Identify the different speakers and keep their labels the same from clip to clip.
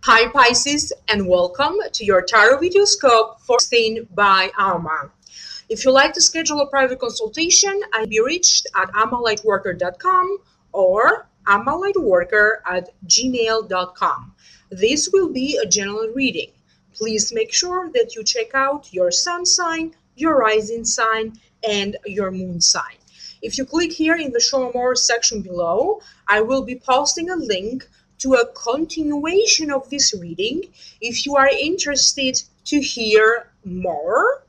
Speaker 1: Hi Pisces and welcome to your tarot video scope for Seen by Alma. If you'd like to schedule a private consultation, I can be reached at almalightworker.com or almalightworker@gmail.com. This will be a general reading. Please make sure that you check out your sun sign, your rising sign, and your moon sign. If you click here in the show more section below, I will be posting a link to a continuation of this reading if you are interested to hear more.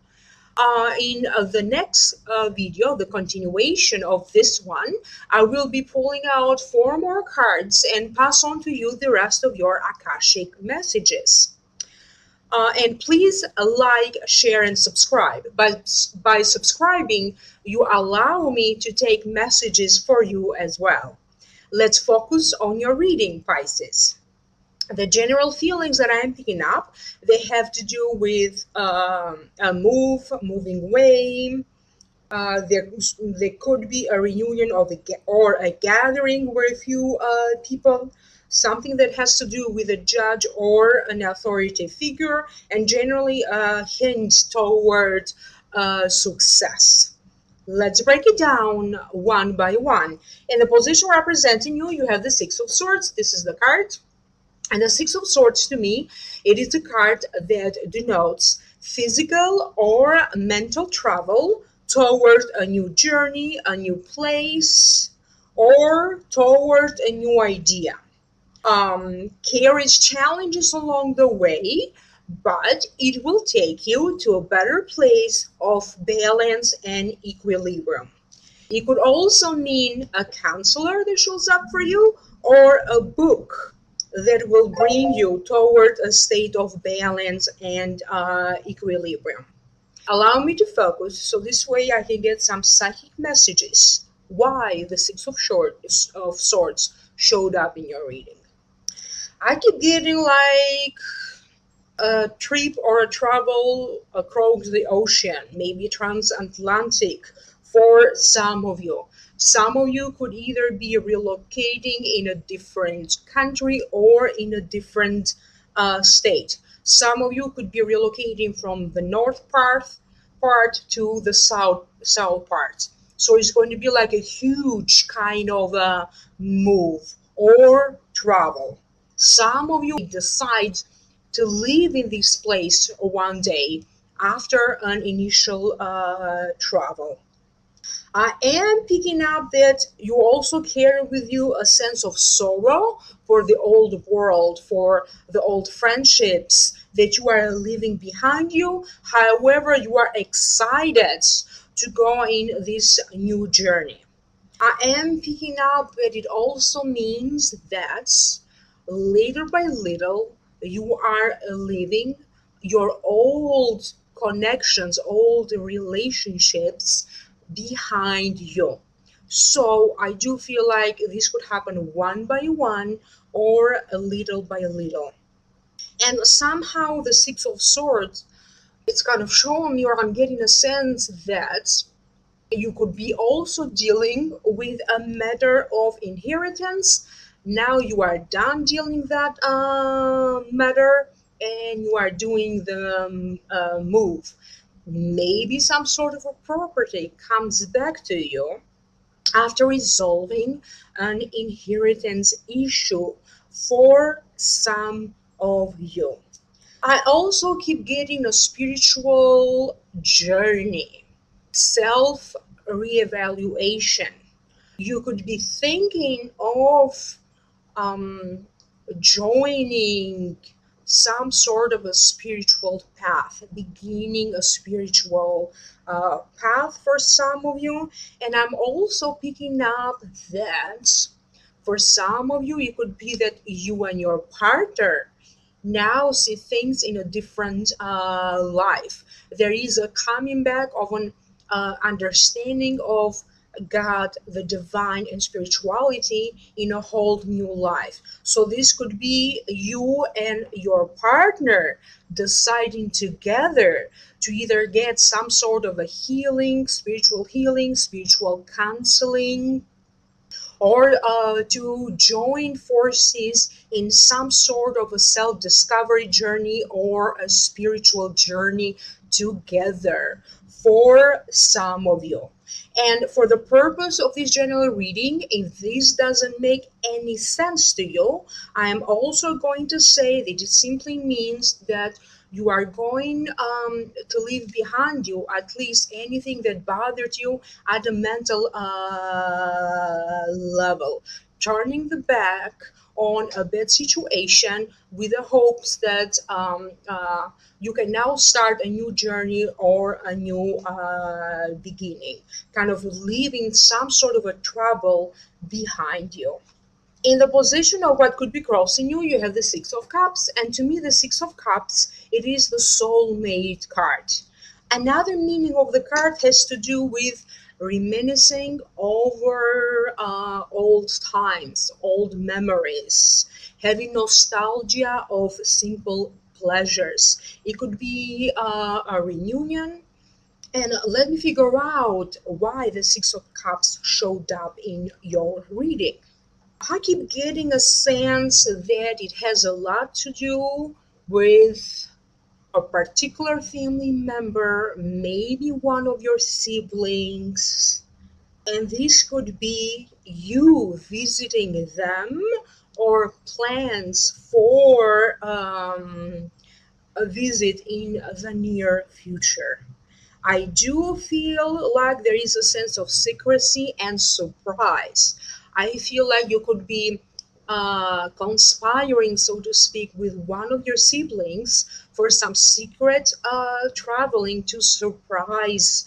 Speaker 1: In the next video, the continuation of this one, I will be pulling out 4 more cards and pass on to you the rest of your Akashic messages. And please like, share, and subscribe. By subscribing, you allow me to take messages for you as well. Let's focus on your reading, Pisces. The general feelings that I'm picking up, they have to do with a moving away. There could be a reunion or a gathering with a few people, something that has to do with a judge or an authority figure, and generally a hint toward success. Let's break it down one by one. In the position representing you, you have the Six of Swords. This is the card. And the Six of Swords, to me, it is the card that denotes physical or mental travel toward a new journey, a new place, or toward a new idea. Carries challenges along the way, but it will take you to a better place of balance and equilibrium. It could also mean a counselor that shows up for you or a book that will bring you toward a state of balance and equilibrium. Allow me to focus so this way I can get some psychic messages why the Six of Swords showed up in your reading. I keep getting like a trip or a travel across the ocean, maybe transatlantic for some of you. Some of you could either be relocating in a different country or in a different state. Some of you could be relocating from the north part to the south part. So it's going to be like a huge kind of a move or travel. Some of you decide to live in this place one day after an initial travel. I am picking up that you also carry with you a sense of sorrow for the old world, for the old friendships that you are leaving behind you. However, you are excited to go in this new journey. I am picking up that it also means that little by little you are leaving your old connections, old relationships behind you. So I do feel like this could happen one by one or a little by little. And somehow the Six of Swords, it's kind of showing me, or I'm getting a sense that you could be also dealing with a matter of inheritance. Now you are done dealing that matter and you are doing the move. Maybe some sort of a property comes back to you after resolving an inheritance issue for some of you. I also keep getting a spiritual journey, self reevaluation. You could be thinking of um, joining some sort of a spiritual path, beginning a spiritual path for some of you. And I'm also picking up that for some of you, it could be that you and your partner now see things in a different life. There is a coming back of an understanding of God, the divine, and spirituality in a whole new life. So this could be you and your partner deciding together to either get some sort of a healing, spiritual counseling, or to join forces in some sort of a self discovery journey or a spiritual journey together for some of you. And for the purpose of this general reading, if this doesn't make any sense to you, I am also going to say that it simply means that you are going to leave behind you at least anything that bothered you at a mental level, turning the back on a bad situation with the hopes that you can now start a new journey or a new beginning, kind of leaving some sort of a trouble behind you. In the position of what could be crossing you, you have the Six of Cups, and to me, the Six of Cups, it is the soulmate card. Another meaning of the card has to do with reminiscing over old times, old memories, having nostalgia of simple pleasures. It could be a reunion. And let me figure out why the Six of Cups showed up in your reading. I keep getting a sense that it has a lot to do with a particular family member, maybe one of your siblings, and this could be you visiting them or plans for a visit in the near future. I do feel like there is a sense of secrecy and surprise. I feel like you could be conspiring, so to speak, with one of your siblings for some secret traveling to surprise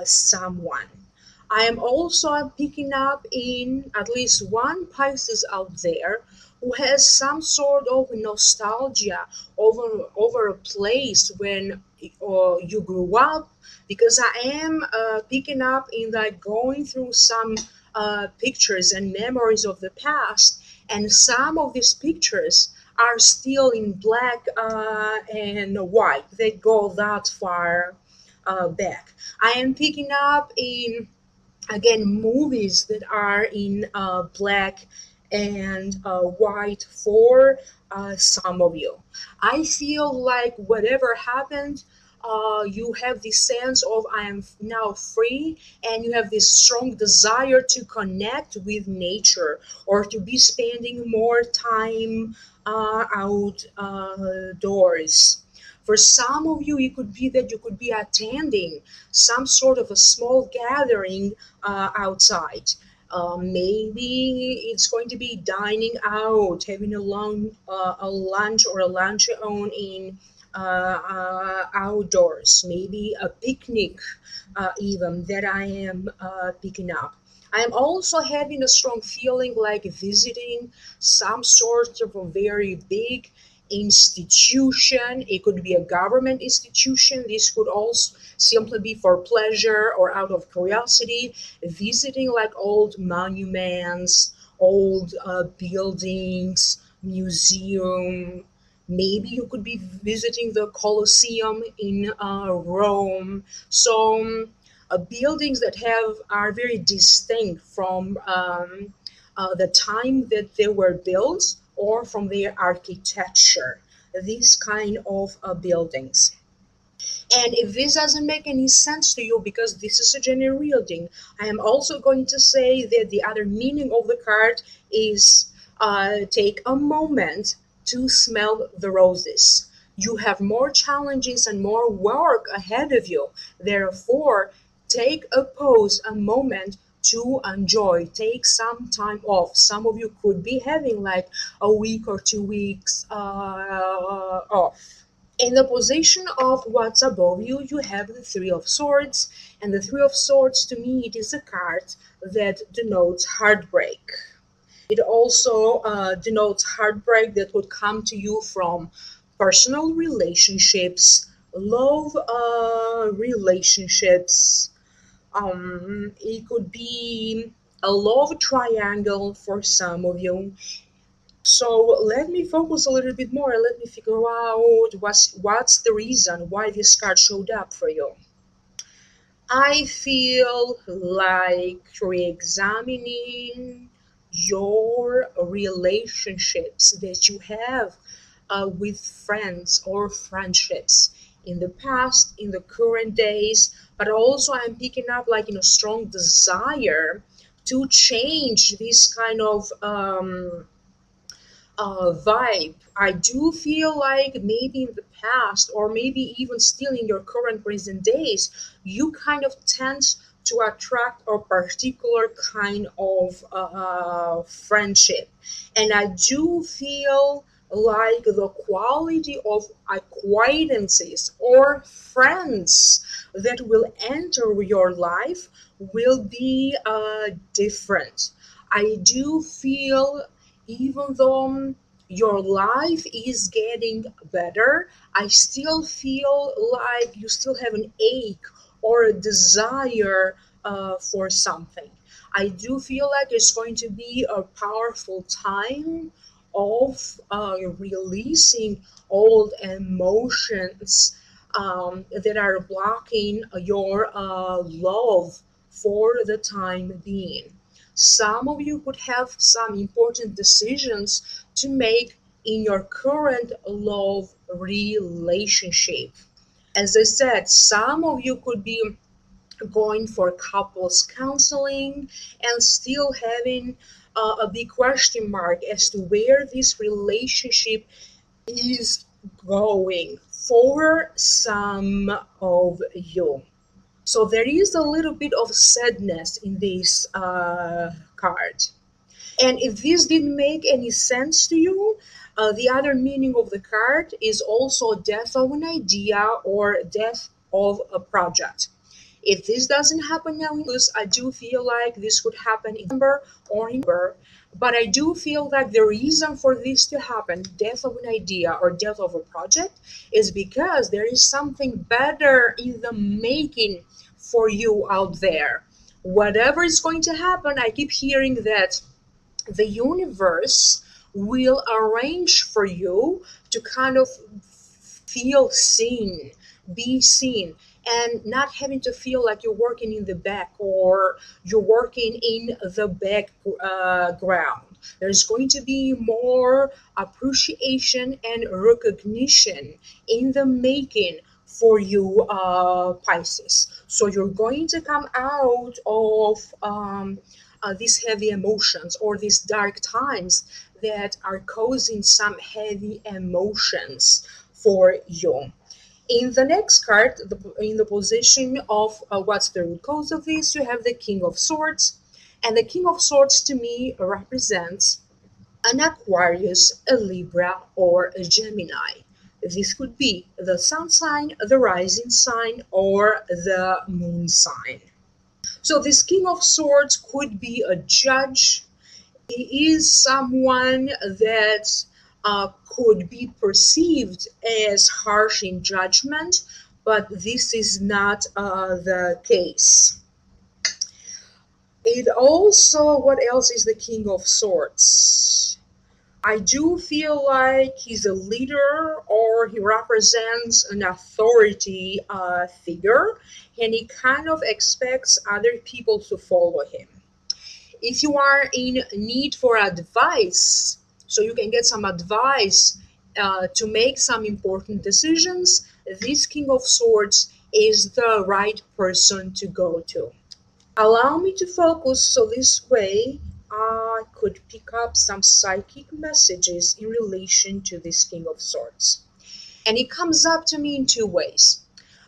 Speaker 1: someone. I am also picking up in at least one Pisces out there who has some sort of nostalgia over a place when you grew up, because I am picking up in that going through some pictures and memories of the past, and some of these pictures are still in black and white. They go that far back. I am picking up in again movies that are in black and white for some of you. I feel like whatever happened, you have this sense of I am now free, and you have this strong desire to connect with nature or to be spending more time outdoors. For some of you, it could be that you could be attending some sort of a small gathering outside. Maybe it's going to be dining out, having a lunch or a lunch on in outdoors. Maybe a picnic, even that I am picking up. I am also having a strong feeling like visiting some sort of a very big institution. It could be a government institution. This could also simply be for pleasure or out of curiosity, visiting like old monuments, old buildings, museum. Maybe you could be visiting the Colosseum in Rome. So buildings that have are very distinct from the time that they were built or from their architecture. These kind of buildings. And if this doesn't make any sense to you, because this is a general reading, I am also going to say that the other meaning of the card is take a moment to smell the roses. You have more challenges and more work ahead of you. Therefore, take a pause, a moment to enjoy. Take some time off. Some of you could be having like a week or 2 weeks off. In the position of what's above you, you have the Three of Swords, and the Three of Swords to me it is a card that denotes heartbreak. It also denotes heartbreak that would come to you from personal relationships, love relationships. It could be a love triangle for some of you. So let me focus a little bit more. Let me figure out what's the reason why this card showed up for you. I feel like re-examining, your relationships that you have with friends or friendships in the past, in the current days, but also I'm picking up like strong desire to change this kind of vibe. I do feel like maybe in the past, or maybe even still in your current present days, you kind of tend to attract a particular kind of friendship. And I do feel like the quality of acquaintances or friends that will enter your life will be different. I do feel even though your life is getting better, I still feel like you still have an ache or a desire for something. I do feel like it's going to be a powerful time of releasing old emotions that are blocking your love for the time being. Some of you could have some important decisions to make in your current love relationship. As I said, some of you could be going for couples counseling and still having a big question mark as to where this relationship is going for some of you. So there is a little bit of sadness in this card. And if this didn't make any sense to you, the other meaning of the card is also death of an idea or death of a project. If this doesn't happen now, because I do feel like this could happen in December or in November, but I do feel that the reason for this to happen, death of an idea or death of a project, is because there is something better in the making for you out there. Whatever is going to happen, I keep hearing that the universe will arrange for you to kind of feel seen, be seen, and not having to feel like you're working in the back or you're working in the background. There's going to be more appreciation and recognition in the making for you, Pisces. So you're going to come out of these heavy emotions or these dark times that are causing some heavy emotions for you. In the next card, in the position of what's the root cause of this, you have the King of Swords. And the King of Swords to me represents an Aquarius, a Libra, or a Gemini. This could be the sun sign, the rising sign, or the moon sign. So this King of Swords could be a judge. He is someone that could be perceived as harsh in judgment, but this is not the case. It also, what else is the King of Swords? I do feel like he's a leader or he represents an authority figure, and he kind of expects other people to follow him. If you are in need for advice, so you can get some advice to make some important decisions, this King of Swords is the right person to go to. Allow me to focus so this way I could pick up some psychic messages in relation to this King of Swords. And it comes up to me in two ways.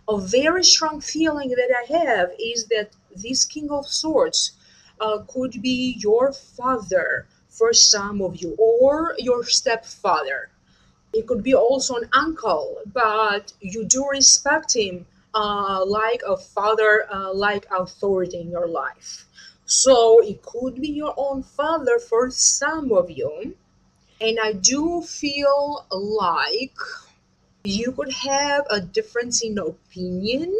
Speaker 1: A very strong feeling that I have is that this King of Swords could be your father for some of you, or your stepfather. It could be also an uncle, but you do respect him like a father, like authority in your life. So it could be your own father for some of you. And I do feel like you could have a difference in opinion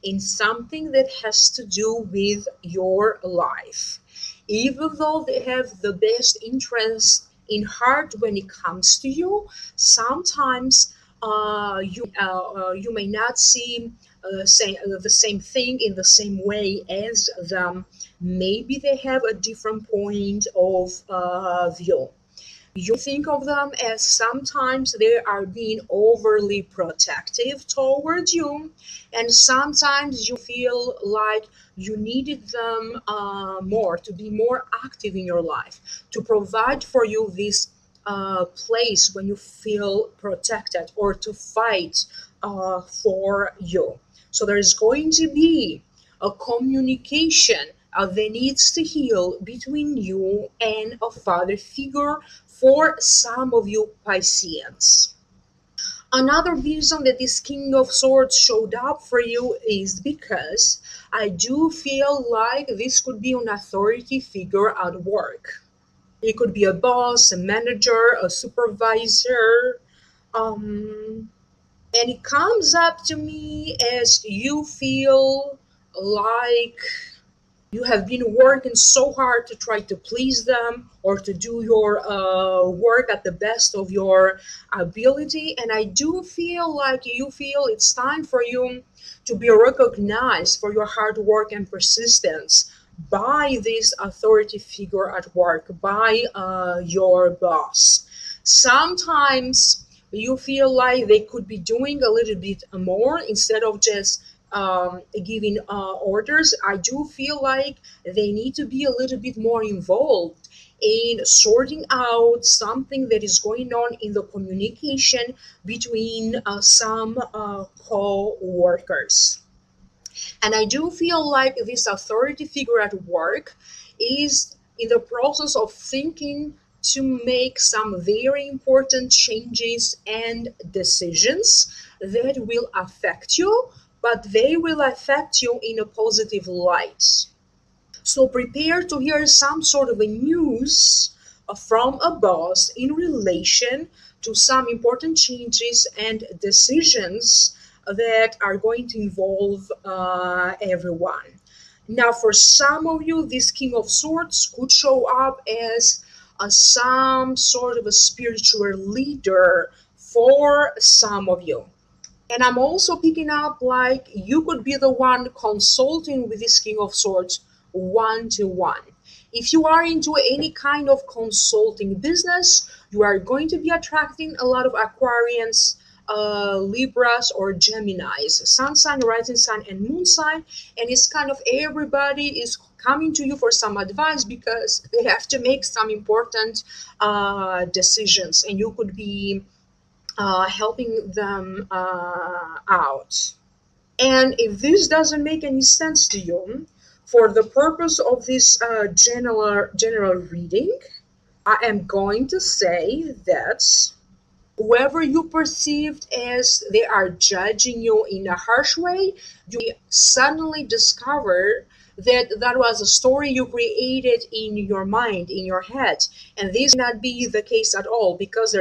Speaker 1: in something that has to do with your life. Even though they have the best interest in heart when it comes to you, sometimes you may not see the same thing in the same way as them. Maybe they have a different point of view. You think of them as sometimes they are being overly protective towards you, and sometimes you feel like you needed them more to be more active in your life, to provide for you this place when you feel protected or to fight for you. So there is going to be a communication that needs to heal between you and a father figure for some of you Pisceans. Another reason that this King of Swords showed up for you is because I do feel like this could be an authority figure at work. It could be a boss, a manager, a supervisor, um, and it comes up to me as you feel like you have been working so hard to try to please them or to do your work at the best of your ability, and I do feel like you feel it's time for you to be recognized for your hard work and persistence by this authority figure at work, by your boss. Sometimes you feel like they could be doing a little bit more instead of just giving orders. I do feel like they need to be a little bit more involved in sorting out something that is going on in the communication between some co-workers. And I do feel like this authority figure at work is in the process of thinking to make some very important changes and decisions that will affect you, but they will affect you in a positive light. So prepare to hear some sort of a news from a boss in relation to some important changes and decisions that are going to involve everyone. Now, for some of you, this King of Swords could show up as some sort of a spiritual leader for some of you. And I'm also picking up like you could be the one consulting with this King of Swords one to one. If you are into any kind of consulting business, you are going to be attracting a lot of Aquarians, Libras, or Geminis, sun sign, rising sign, and moon sign. And it's kind of everybody is coming to you for some advice because they have to make some important decisions, and you could be helping them out. And if this doesn't make any sense to you, for the purpose of this general reading, I am going to say that whoever you perceived as they are judging you in a harsh way, you suddenly discover that that was a story you created in your mind, in your head. And this may not be the case at all because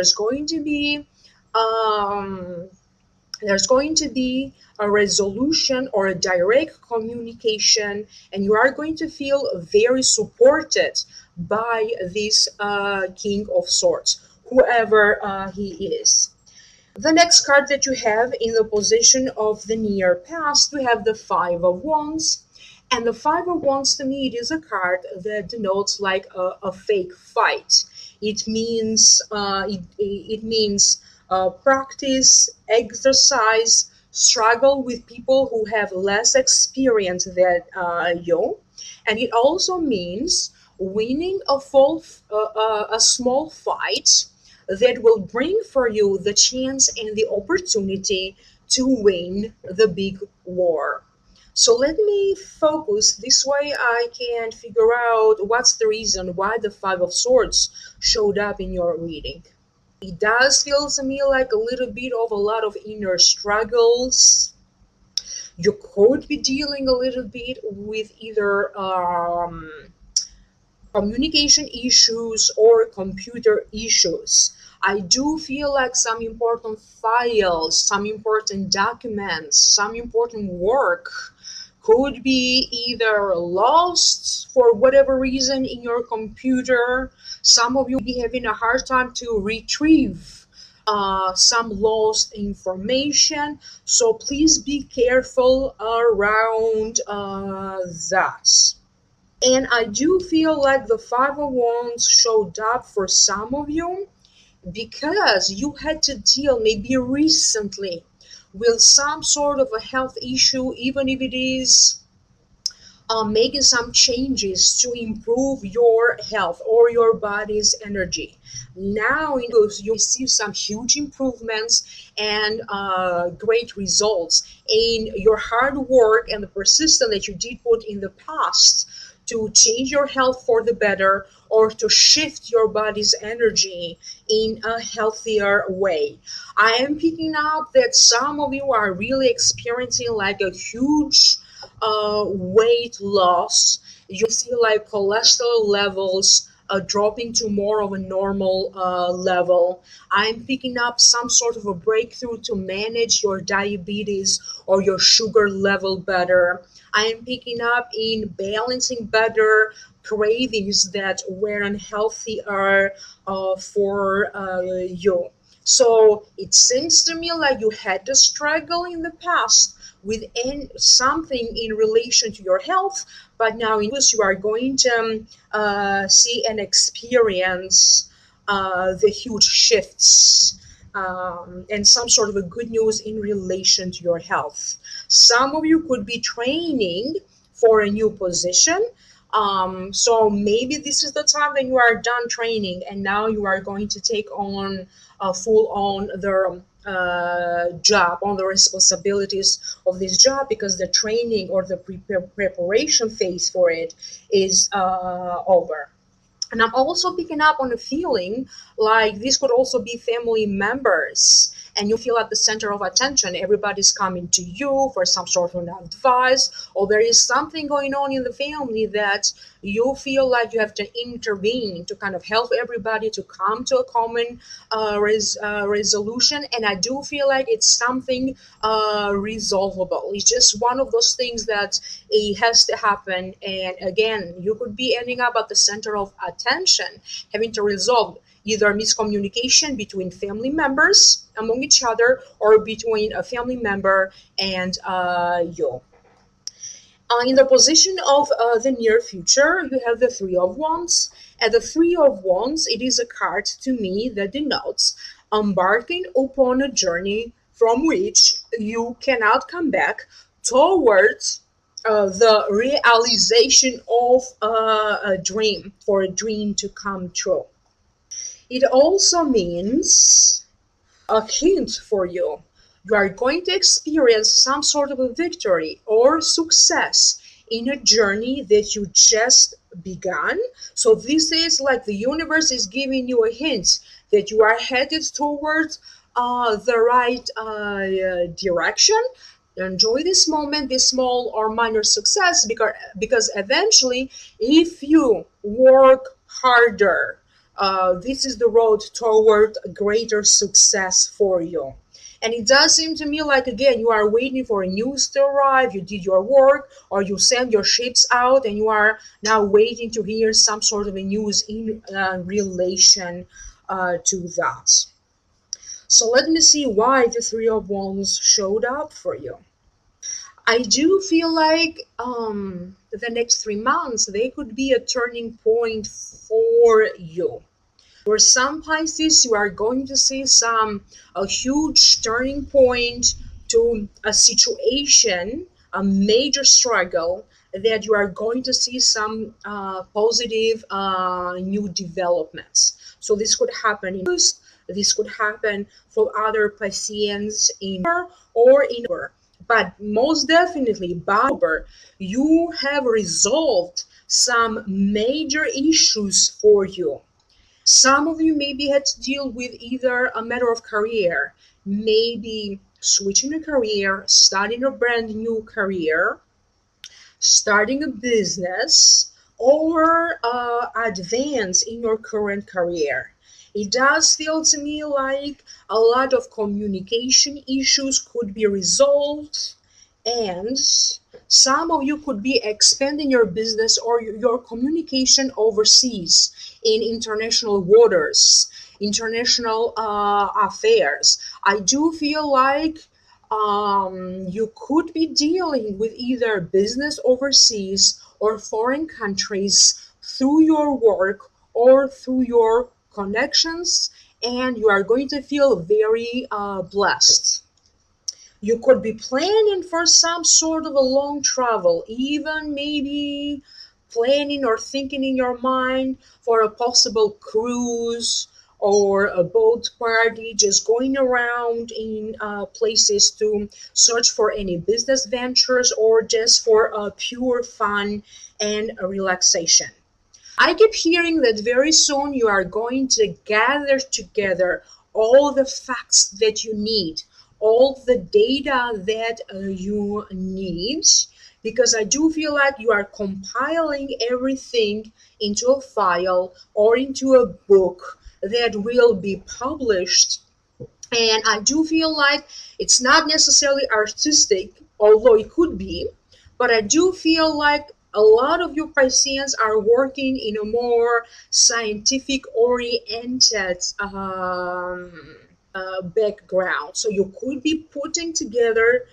Speaker 1: um, there's going to be a resolution or a direct communication, and you are going to feel very supported by this King of Swords, whoever he is. The next card that you have in the position of the near past, we have the Five of Wands. And the Five of Wands, to me, it is a card that denotes like a fake fight. It means practice, exercise, struggle with people who have less experience than you. And it also means winning a small fight that will bring for you the chance and the opportunity to win the big war. So let me focus. This way I can figure out what's the reason why the Five of Swords showed up in your reading. It does feel to me like a little bit of a lot of inner struggles. You could be dealing a little bit with either communication issues or computer issues. I do feel like some important files, some important documents, some important work could be either lost for whatever reason in your computer. Some of you be having a hard time to retrieve some lost information. So please be careful around that. And I do feel like the Five of Wands showed up for some of you because you had to deal maybe recently with some sort of a health issue, even if it is making some changes to improve your health or your body's energy. Now, you receive some huge improvements and great results in your hard work and the persistence that you did put in the past to change your health for the better or to shift your body's energy in a healthier way. I am picking up that some of you are really experiencing like a huge weight loss. You see like cholesterol levels dropping to more of a normal level. I'm picking up some sort of a breakthrough to manage your diabetes or your sugar level better. I'm picking up in balancing better cravings that were unhealthier for you. So it seems to me like you had to struggle in the past with something in relation to your health, but now in this you are going to see and experience the huge shifts and some sort of a good news in relation to your health. Some of you could be training for a new position. So maybe this is the time that you are done training and now you are going to take on full on the job, on the responsibilities of this job, because the training or the preparation phase for it is over. And I'm also picking up on a feeling like this could also be family members. And you feel at the center of attention. Everybody's coming to you for some sort of advice, or there is something going on in the family that you feel like you have to intervene to kind of help everybody to come to a common resolution. And I do feel like it's something resolvable. It's just one of those things that it has to happen. And again, you could be ending up at the center of attention, having to resolve either miscommunication between family members among each other or between a family member and you. In the position of the near future, you have the Three of Wands. And the Three of Wands, it is a card to me that denotes embarking upon a journey from which you cannot come back towards the realization of a dream, for a dream to come true. It also means a hint for you. You are going to experience some sort of a victory or success in a journey that you just begun. So this is like the universe is giving you a hint that you are headed towards the right direction. Enjoy this moment, this small or minor success, because eventually, if you work harder, this is the road toward greater success for you. And it does seem to me like, again, you are waiting for a news to arrive, you did your work, or you send your ships out, and you are now waiting to hear some sort of a news in relation to that. So let me see why the Three of Wands showed up for you. I do feel like the next 3 months, they could be a turning point for you. For some Pisces, you are going to see a huge turning point to a situation, a major struggle, that you are going to see some positive new developments. So this could happen in this could happen for other Pisceans in or in, but most definitely by October, you have resolved some major issues for you. Some of you maybe had to deal with either a matter of career, maybe switching a career, starting a brand new career, starting a business, or advance in your current career. It does feel to me like a lot of communication issues could be resolved, and some of you could be expanding your business or your communication overseas in international waters. international affairs. I do feel like you could be dealing with either business overseas or foreign countries through your work or through your connections, and you are going to feel very blessed. You could be planning for some sort of a long travel, even maybe planning or thinking in your mind for a possible cruise or a boat party, just going around in places to search for any business ventures or just for pure fun and relaxation. I keep hearing that very soon you are going to gather together all the facts that you need, all the data that you need, because I do feel like you are compiling everything into a file or into a book that will be published. And I do feel like it's not necessarily artistic, although it could be, but I do feel like a lot of you Pisceans are working in a more scientific oriented background. So you could be putting together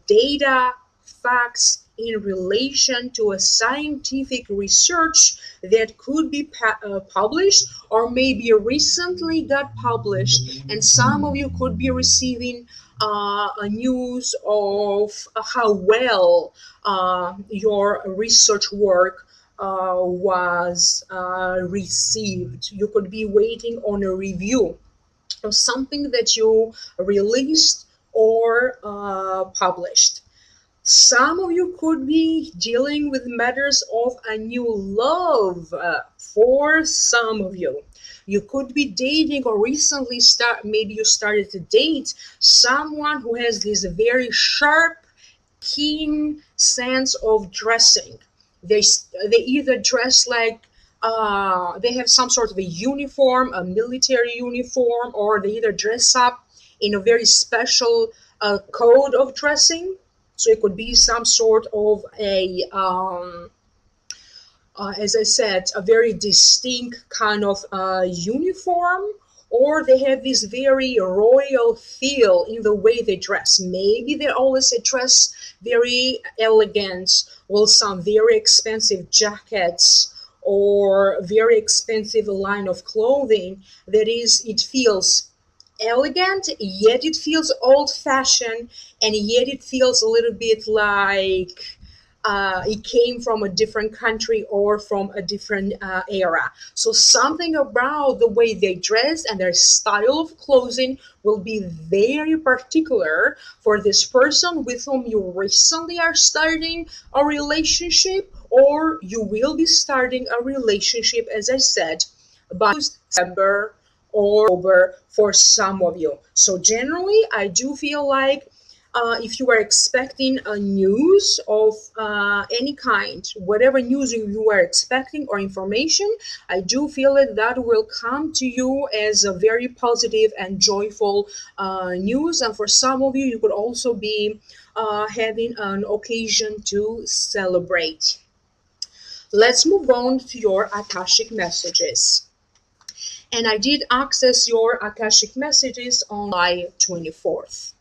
Speaker 1: data, facts in relation to a scientific research that could be published or maybe recently got published, and some of you could be receiving a news of how well your research work was received. You could be waiting on a review of something that you released or published. Some of you could be dealing with matters of a new love. For some of you, you could be dating or recently maybe you started to date someone who has this very sharp, keen sense of dressing. They they either dress like they have some sort of a uniform, a military uniform, or they either dress up in a very special code of dressing. So it could be some sort of a as I said, a very distinct kind of uniform, or they have this very royal feel in the way they dress. Maybe they always dress very elegant, with some very expensive jackets or very expensive line of clothing. That is, it feels elegant, yet it feels old fashioned, and yet it feels a little bit like it came from a different country or from a different era. So something about the way they dress and their style of clothing will be very particular for this person with whom you recently are starting a relationship, or you will be starting a relationship, as I said, by December or October for some of you. So generally, I do feel like if you are expecting a news of any kind, whatever news you are expecting or information, I do feel that that will come to you as a very positive and joyful news. And for some of you, you could also be having an occasion to celebrate. Let's move on to your Akashic messages. And I did access your Akashic messages on July 24th.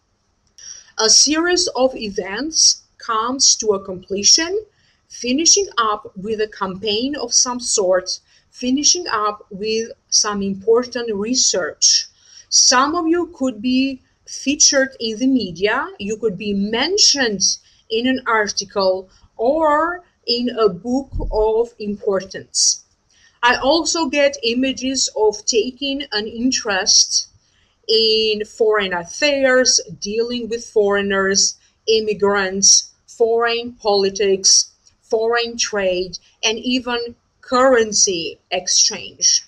Speaker 1: A series of events comes to a completion, finishing up with a campaign of some sort, finishing up with some important research. Some of you could be featured in the media, you could be mentioned in an article or in a book of importance. I also get images of taking an interest in foreign affairs, dealing with foreigners, immigrants, foreign politics, foreign trade, and even currency exchange.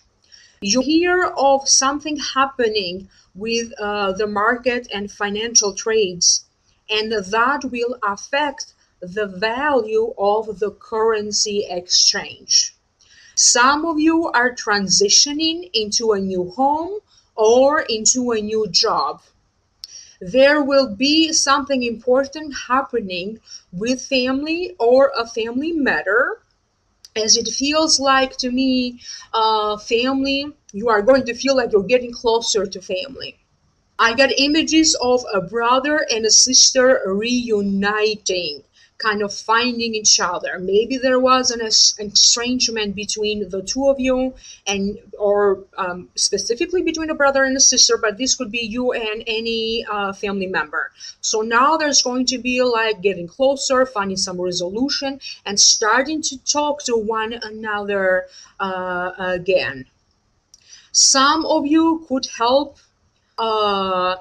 Speaker 1: You hear of something happening with the market and financial trades, and that will affect the value of the currency exchange. Some of you are transitioning into a new home or into a new job. There will be something important happening with family or a family matter, as it feels like to me family You are going to feel like you're getting closer to family. I got images of a brother and a sister reuniting, kind of finding each other. Maybe there was an estrangement between the two of you, and or specifically between a brother and a sister, but this could be you and any family member. So now there's going to be like getting closer, finding some resolution, and starting to talk to one another again. Some of you could help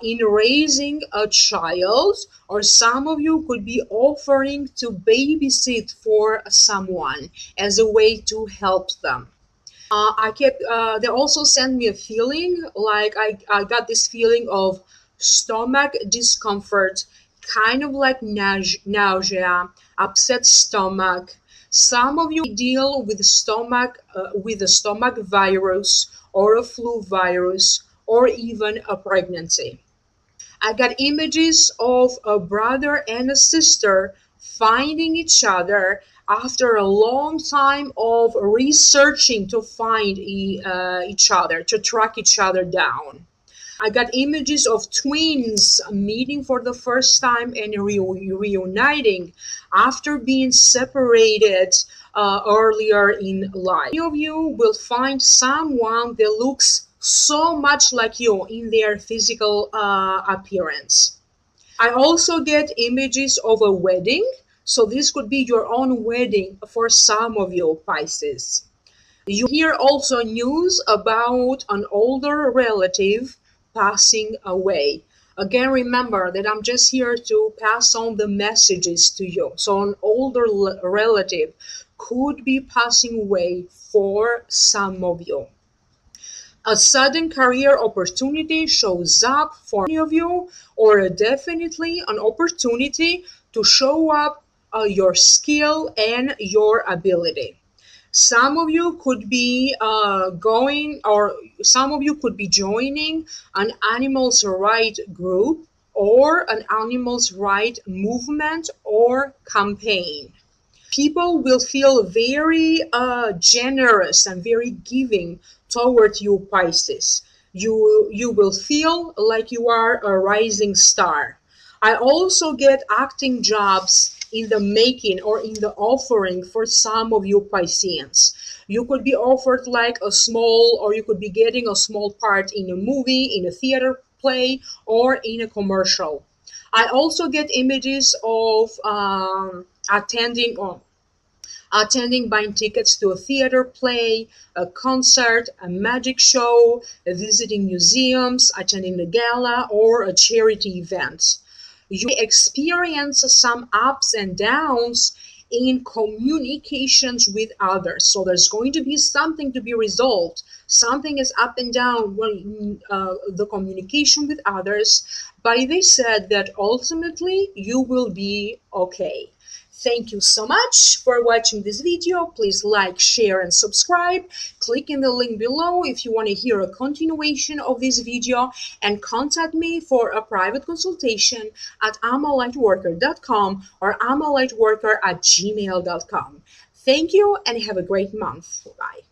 Speaker 1: in raising a child, or some of you could be offering to babysit for someone as a way to help them. They also sent me a feeling like I got this feeling of stomach discomfort, kind of like nausea, upset stomach. Some of you deal with a stomach virus or a flu virus or even a pregnancy. I got images of a brother and a sister finding each other after a long time of researching to find each other, to track each other down. I got images of twins meeting for the first time and reuniting after being separated earlier in life. Many of you will find someone that looks so much like you in their physical appearance. I also get images of a wedding. So this could be your own wedding for some of you, Pisces. You hear also news about an older relative passing away. Again, remember that I'm just here to pass on the messages to you. So an older relative could be passing away for some of you. A sudden career opportunity shows up for many of you, or definitely an opportunity to show up your skill and your ability. Some of you could be some of you could be joining an animals right group or an animals right movement or campaign. People will feel very generous and very giving toward you, Pisces. You will feel like you are a rising star. I also get acting jobs in the making or in the offering for some of you Pisceans. You could be offered like a small, or you could be getting a small part in a movie, in a theater play, or in a commercial. I also get images of attending, buying tickets to a theater play, a concert, a magic show, visiting museums, attending the gala, or a charity event. You may experience some ups and downs in communications with others. So there's going to be something to be resolved. Something is up and down when the communication with others, but they said that ultimately you will be okay. Thank you so much for watching this video. Please like, share, and subscribe. Click in the link below if you want to hear a continuation of this video, and contact me for a private consultation at amalightworker.com or amalightworker@gmail.com. Thank you and have a great month. Bye.